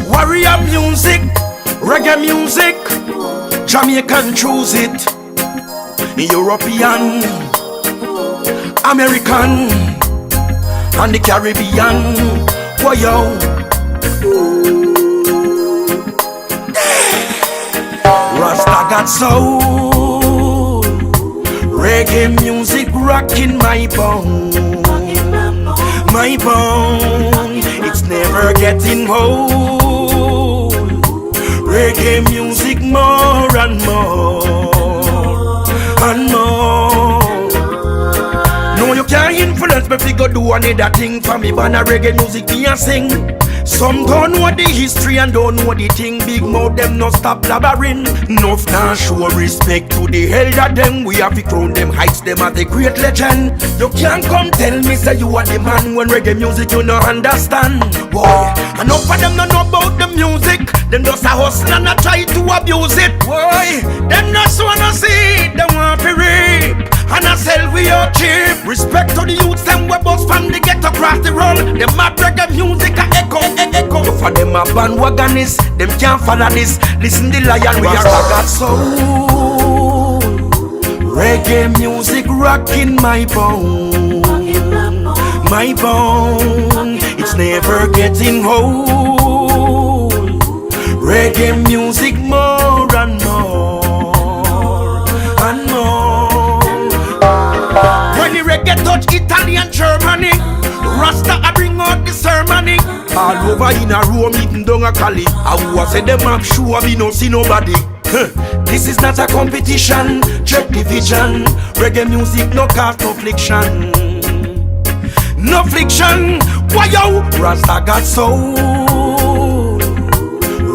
Warrior music, reggae music, Jamaican choose it, European, American, and the Caribbean. Woyo. Rasta got soul, reggae music rocking my bone, my bone. It's never getting old. Reggae music more and more and more. No, you can't influence me if you go do another thing for me. But reggae music me a sing. Some don't know the history and don't know the thing. Big mouth them no stop blabbering. Enough now show respect to the elder them. We have to crown them, heights them as a great legend. You can't come tell me say you are the man when reggae music you no understand. Boy, enough of them don't know about the music. Them just a hustle and a try to abuse it. Boy, them just wanna see it, them want to rape and I sell we out cheap. Respect to the youths them we bust from the ghetto across the road. Them a reggae music a echo. For them a bandwagonists, them can't follow this. Listen the lion, we are got soul. Reggae music rocking my bone, my bone. It's never getting old. Reggae music more and more and more. When the reggae touch Italian, Germany, Rasta I bring out the ceremony. All over in a room, eating down a Cali. I was say them up sure we no see nobody. This is not a competition, check the vision. Reggae music no cause no friction, no friction. Woyo, Rasta got soul.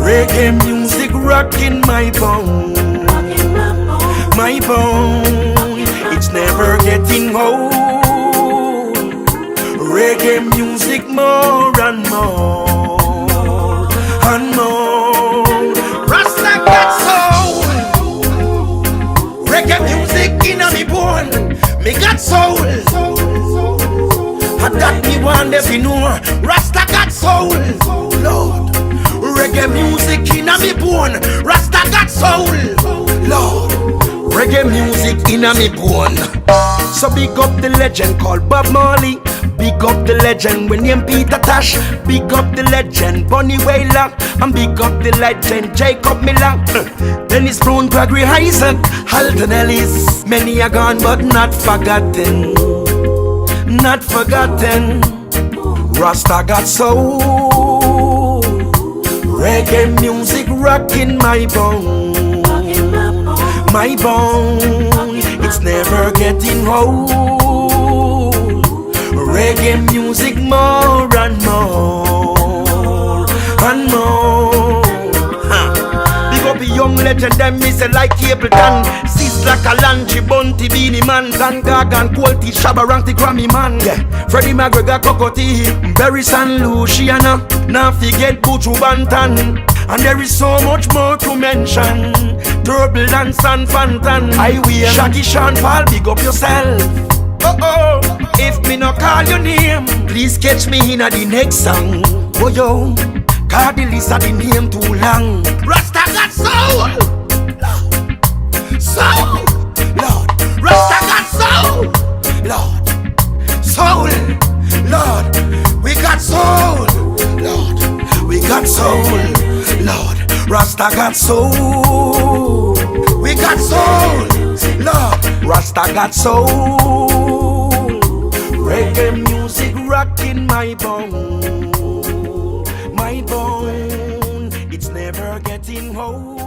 Reggae music rocking my bone, my bone. It's never getting old. Reggae music more and more and more. Rasta got soul. Reggae music inna me bone. Me got soul. And that me want every know. Rasta got soul. Lord. Reggae music inna me bone. Rasta got soul. Lord. Reggae music inna me bone. So big up the legend called Bob Marley. Big up the legend when named Peter Tosh. Big up the legend Bunny Wailer. And big up the legend Jacob Miller. Dennis Brown, Gregory Isaac, Halton Ellis. Many are gone but not forgotten, not forgotten. Rasta got soul. Reggae music rocking my bone, my bone. It's never getting old. Reggae music more and more and more. Big up a young legend, them me say like Capleton. Sis like a Lanchi, Bunty, Beanie Man, Dan Gagan, Quality, Shabba Rank, the Grammy Man. Yeah. Freddie McGregor, Cocotee, Berry San Luciana. Now forget Buju Banton. And there is so much more to mention. Turbulence and Fantan. I will Shaggy Sean Paul, big up yourself. Oh, if me no call your name, please catch me in the next song. Woyo, cause the list of the name too long. Rasta got soul, soul, Lord. Rasta got soul, Lord. Soul, Lord. We got soul, Lord. We got soul, Lord. Rasta got soul. We got soul, Lord. Rasta got soul. Reggae music rocking my bone, my bone. It's never getting old.